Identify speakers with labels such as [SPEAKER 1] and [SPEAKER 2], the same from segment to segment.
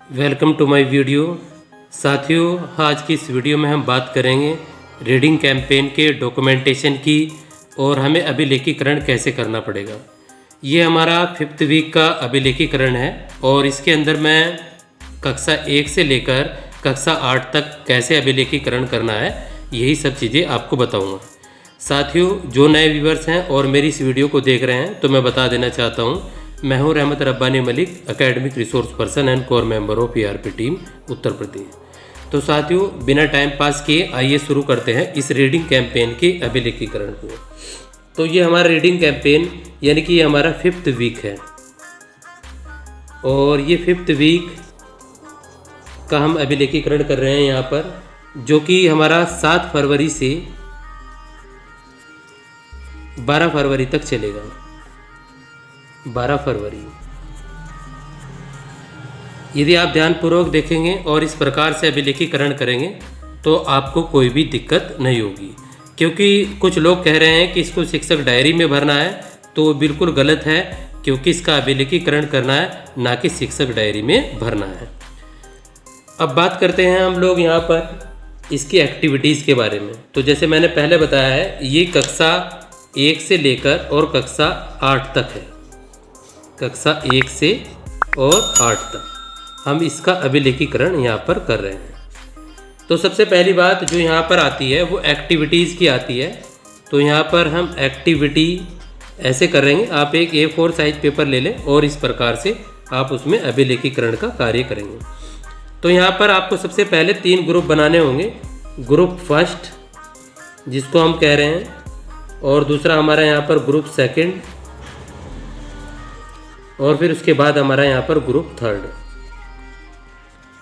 [SPEAKER 1] Welcome to my video. साथियों, आज की इस वीडियो में हम बात करेंगे रीडिंग कैंपेन के डॉक्यूमेंटेशन की और हमें अभिलेखीकरण कैसे करना पड़ेगा। ये हमारा 5th वीक का अभिलेखीकरण है और इसके अंदर मैं कक्षा 1 से लेकर कक्षा 8 तक कैसे अभिलेखीकरण करना है यही सब चीज़ें आपको बताऊंगा। साथियों, जो नए व्यूवर्स हैं और मेरी इस वीडियो को देख रहे हैं तो मैं बता देना चाहता हूँ, मैं हूं Rahmat Rabbani Malik, academic resource person and core member of ERP team Uttar Pradesh. तो साथियों, बिना टाइम पास किए आइए शुरू करते हैं इस रीडिंग कैंपेन के अभिलेखीकरण को। तो ये हमारा रीडिंग कैंपेन यानी कि ये हमारा 5th वीक है और ये 5th वीक का हम अभिलेखीकरण कर रहे हैं यहाँ पर, जो कि हमारा 7 फरवरी से 12 फरवरी तक चलेगा। 12 फरवरी। यदि आप ध्यानपूर्वक देखेंगे और इस प्रकार से अभिलेखीकरण करेंगे तो आपको कोई भी दिक्कत नहीं होगी, क्योंकि कुछ लोग कह रहे हैं कि इसको शिक्षक डायरी में भरना है, तो बिल्कुल गलत है, क्योंकि इसका अभिलेखीकरण करना है ना कि शिक्षक डायरी में भरना है। अब बात करते हैं हम लोग यहाँ पर इसकी एक्टिविटीज़ के बारे में। तो जैसे मैंने पहले बताया है, ये कक्षा 1 से लेकर और कक्षा 8 तक है। कक्षा 1 से और 8 तक हम इसका अभिलेखीकरण यहाँ पर कर रहे हैं। तो सबसे पहली बात जो यहाँ पर आती है वो एक्टिविटीज़ की आती है। तो यहाँ पर हम एक्टिविटी ऐसे कर रहे हैं, आप एक A4 साइज पेपर ले लें और इस प्रकार से आप उसमें अभिलेखीकरण का कार्य करेंगे। तो यहाँ पर आपको सबसे पहले 3 ग्रुप बनाने होंगे। ग्रुप फर्स्ट जिसको हम कह रहे हैं, और दूसरा हमारा यहाँ पर ग्रुप सेकंड, और फिर उसके बाद हमारा यहाँ पर ग्रुप थर्ड।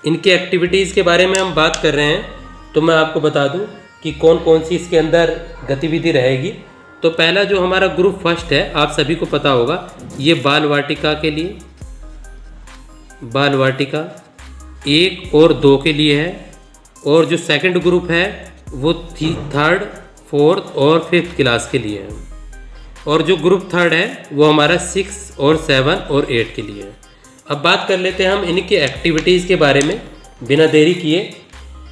[SPEAKER 1] इनकी एक्टिविटीज़ के बारे में हम बात कर रहे हैं, तो मैं आपको बता दूं कि कौन कौन सी इसके अंदर गतिविधि रहेगी। तो पहला जो हमारा ग्रुप फर्स्ट है, आप सभी को पता होगा, ये बाल वाटिका के लिए, बाल वाटिका 1 और 2 के लिए है। और जो सेकंड ग्रुप है वो 3rd, 4th और 5th क्लास के लिए है। और जो ग्रुप थर्ड है वो हमारा 6 और 7 और 8 के लिए है। अब बात कर लेते हैं हम इनकी एक्टिविटीज़ के बारे में बिना देरी किए।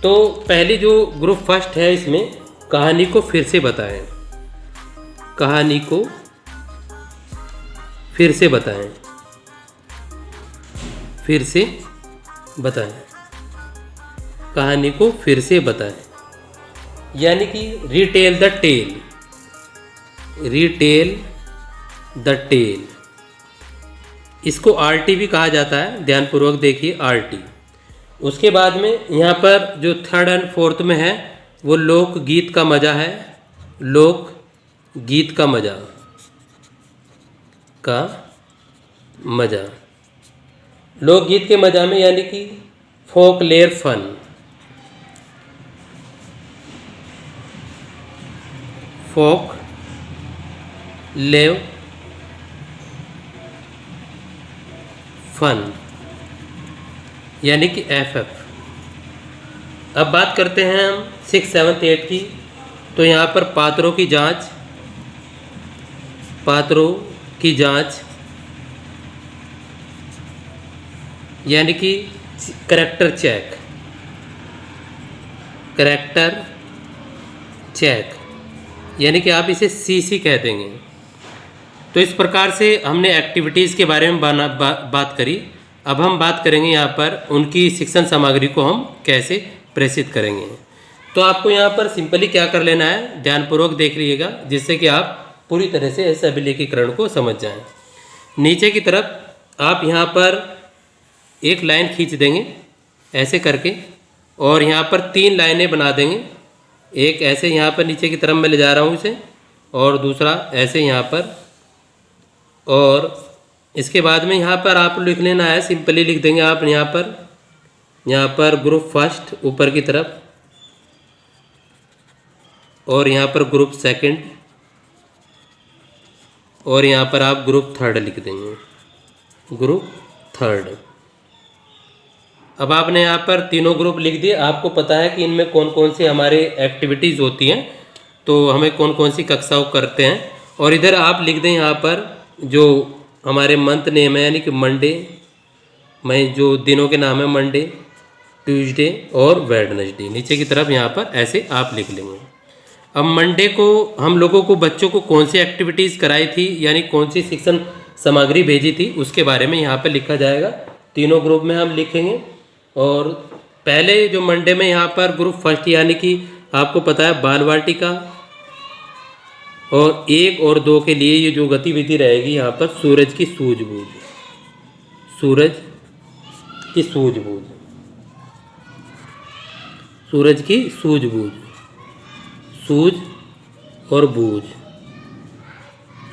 [SPEAKER 1] तो पहली जो ग्रुप फर्स्ट है, इसमें कहानी को फिर से बताएं। कहानी को फिर से बताएं, फिर से बताएं, कहानी को फिर से बताएं, यानी कि retail the tail, retail the tail. इसको आरटी भी कहा जाता है, ध्यानपूर्वक देखिए, आरटी। उसके बाद में यहाँ पर जो 3rd एंड 4th में है वो लोकगीत का मज़ा है। लोकगीत का मज़ा, का मज़ा, लोकगीत के मज़ा में यानी कि फोकलेयर फन, फोक लेव फन, यानी कि FF। अब बात करते हैं हम 6, 7, 8 की। तो यहाँ पर पात्रों की जांच, पात्रों की जांच यानी कि करैक्टर चेक, करैक्टर चेक, यानी कि आप इसे CC कह देंगे। तो इस प्रकार से हमने एक्टिविटीज़ के बारे में बात करी। अब हम बात करेंगे यहाँ पर उनकी शिक्षण सामग्री को हम कैसे प्रेषित करेंगे। तो आपको यहाँ पर सिंपली क्या कर लेना है, ध्यानपूर्वक देख लीजिएगा, जिससे कि आप पूरी तरह से इस अभिलेखीकरण को समझ जाएं। नीचे की तरफ आप यहाँ पर एक लाइन खींच देंगे ऐसे करके, और यहाँ पर 3 लाइनें बना देंगे। एक ऐसे यहाँ पर नीचे की तरफ मैं ले जा रहा हूँ इसे, और दूसरा ऐसे यहाँ पर। और इसके बाद में यहाँ पर आप लिख लेना है, सिंपली लिख देंगे आप यहाँ पर ग्रुप फर्स्ट ऊपर की तरफ, और यहाँ पर ग्रुप सेकंड, और यहाँ पर आप ग्रुप थर्ड लिख देंगे, ग्रुप थर्ड। अब आपने यहाँ पर तीनों ग्रुप लिख दिए। आपको पता है कि इनमें कौन कौन सी हमारे एक्टिविटीज़ होती हैं, तो हमें कौन कौन सी कक्षाओं करते हैं। और इधर आप लिख दें यहाँ पर जो हमारे मंथ नेम है, यानी कि मंडे, मैं जो दिनों के नाम है मंडे, ट्यूसडे और वेडनेसडे, नीचे की तरफ यहाँ पर ऐसे आप लिख लेंगे। अब मंडे को हम लोगों को बच्चों को कौन सी एक्टिविटीज़ कराई थी, यानी कौन सी शिक्षण सामग्री भेजी थी, उसके बारे में यहाँ पर लिखा जाएगा। तीनों ग्रुप में हम लिखेंगे। और पहले जो मंडे में यहाँ पर ग्रुप फर्स्ट, यानी कि आपको पता है बाल वाटिका, और 1 और 2 के लिए ये जो गतिविधि रहेगी यहाँ पर सूरज की सूझबूझ, सूरज की सूझबूझ, सूरज की सूझबूझ, सूझ और बूझ,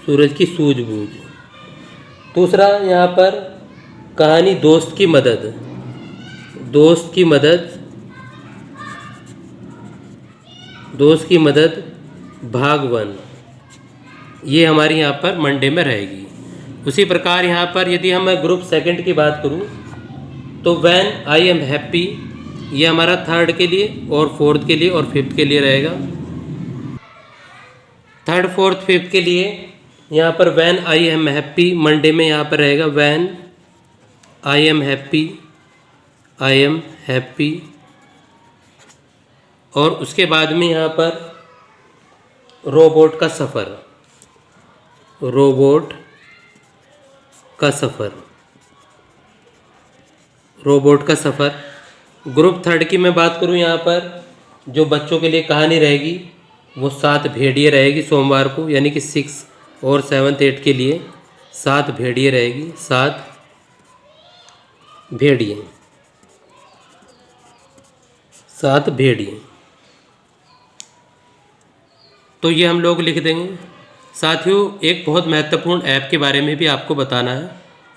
[SPEAKER 1] सूरज की सूझबूझ। दूसरा यहाँ पर कहानी दोस्त की मदद, दोस्त की मदद, दोस्त की मदद भाग 1, ये हमारी यहाँ पर मंडे में रहेगी। उसी प्रकार यहाँ पर यदि हम ग्रुप सेकंड की बात करूँ तो व्हेन आई एम हैप्पी, ये हमारा थर्ड के लिए और फोर्थ के लिए और फिफ्थ के लिए रहेगा। थर्ड, फोर्थ, फिफ्थ के लिए यहाँ पर when I am happy Monday में यहाँ पर रहेगा when I am happy, I am happy. और उसके बाद में यहाँ पर रोबोट का सफ़र, रोबोट का सफ़र, रोबोट का सफ़र। ग्रुप थर्ड की मैं बात करूँ, यहाँ पर जो बच्चों के लिए कहानी रहेगी वो 7 भेड़िए रहेगी सोमवार को, यानी कि 6 और 7th 8 के लिए 7 भेड़िए रहेगी, 7 भेड़िए, 7 भेड़िए। तो ये हम लोग लिख देंगे। साथियों, एक बहुत महत्वपूर्ण ऐप के बारे में भी आपको बताना है,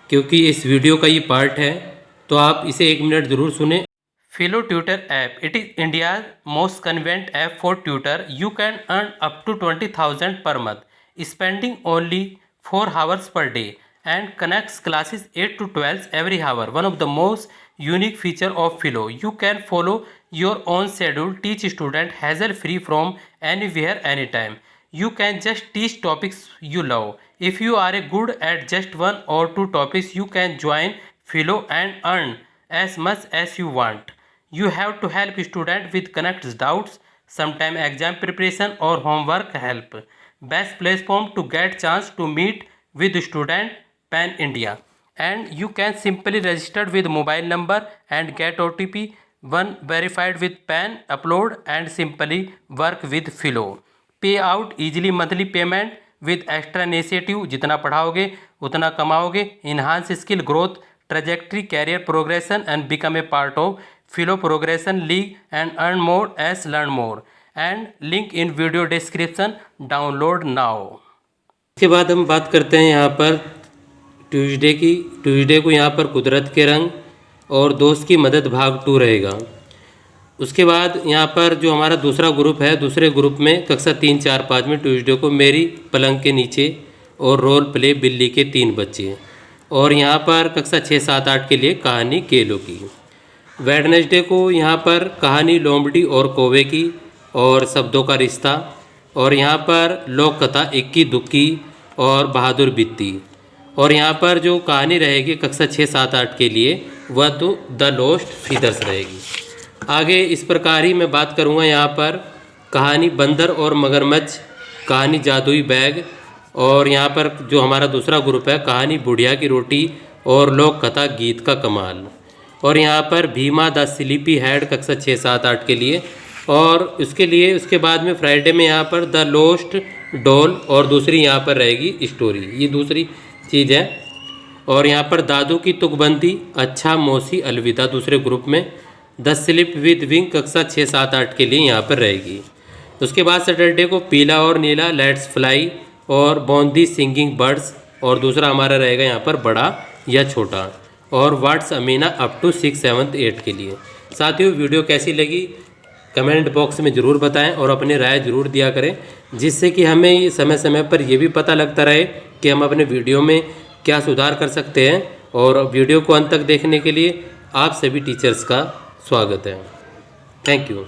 [SPEAKER 1] क्योंकि इस वीडियो का ये पार्ट है, तो आप इसे 1 मिनट ज़रूर सुने। Philo Tutor app. It is India's most convenient app for tutor. You can earn up to 20,000 per month, spending only 4 hours per day, and connects classes 8 to 12 every hour. One of the most unique feature of Philo. You can follow your own schedule, teach student hassle-free from anywhere, anytime. You can just teach topics you love. If you are good at just 1 or 2 topics, you can join Philo and earn as much as you want. You have to help student with connects doubts, sometime exam preparation or homework help. Best platform to get chance to meet with student pan India. And you can simply register with mobile number and get OTP, one verified with PAN, upload and simply work with Philo. Pay out easily monthly payment with extra initiative. जितना पढ़ाओगे उतना कमाओगे. Enhance skill growth, trajectory, career progression and become a part of Philo Progression League and earn more as learn more. And link in video description. Download now. इसके बाद हम बात करते हैं यहाँ पर ट्यूसडे की। ट्यूसडे को यहाँ पर कुदरत के रंग और दोस्त की मदद भाग 2 रहेगा। उसके बाद यहाँ पर जो हमारा दूसरा ग्रुप है, दूसरे ग्रुप में कक्षा 3, 4, 5 में ट्यूसडे को मेरी पलंग के नीचे और रोल प्ले बिल्ली के 3 बच्चे, और यहाँ पर कक्षा 6, 7, 8 के लिए कहानी केलों की। वेडनेसडे को यहाँ पर कहानी लोमड़ी और कौवे की और शब्दों का रिश्ता, और यहाँ पर लोक कथा इक्की दुक्की और बहादुर बित्ती। और यहाँ पर जो कहानी रहेगी कक्षा 6, 7, 8 के लिए वह तो द लॉस्ट फीदर्स रहेगी। आगे इस प्रकार ही मैं बात करूँगा यहाँ पर कहानी बंदर और मगरमच्छ, कहानी जादुई बैग, और यहाँ पर जो हमारा दूसरा ग्रुप है कहानी बुढ़िया की रोटी और लोक कथा गीत का कमाल। और यहाँ पर भीमा द स्लीपी हेड कक्षा 6, 7, 8 के लिए, और उसके लिए उसके बाद में फ्राइडे में यहाँ पर द लोस्ट डॉल, और दूसरी यहाँ पर रहेगी स्टोरी, ये दूसरी चीज़ है। और यहाँ पर दादू की तुकबंदी, अच्छा मौसी अलविदा दूसरे ग्रुप में, द स्लिप विद विंग कक्षा 6, 7, 8 के लिए यहाँ पर रहेगी। उसके बाद सैटरडे को पीला और नीला लेट्स फ्लाई और बॉन्दी सिंगिंग बर्ड्स, और दूसरा हमारा रहेगा यहाँ पर बड़ा या छोटा, और व्हाट्स अमीना अप टू 6, 7, 8 के लिए। साथियों, वीडियो कैसी लगी कमेंट बॉक्स में ज़रूर बताएं और अपनी राय ज़रूर दिया करें, जिससे कि हमें समय समय पर ये भी पता लगता रहे कि हम अपने वीडियो में क्या सुधार कर सकते हैं। और वीडियो को अंत तक देखने के लिए आप सभी टीचर्स का स्वागत है। Thank you.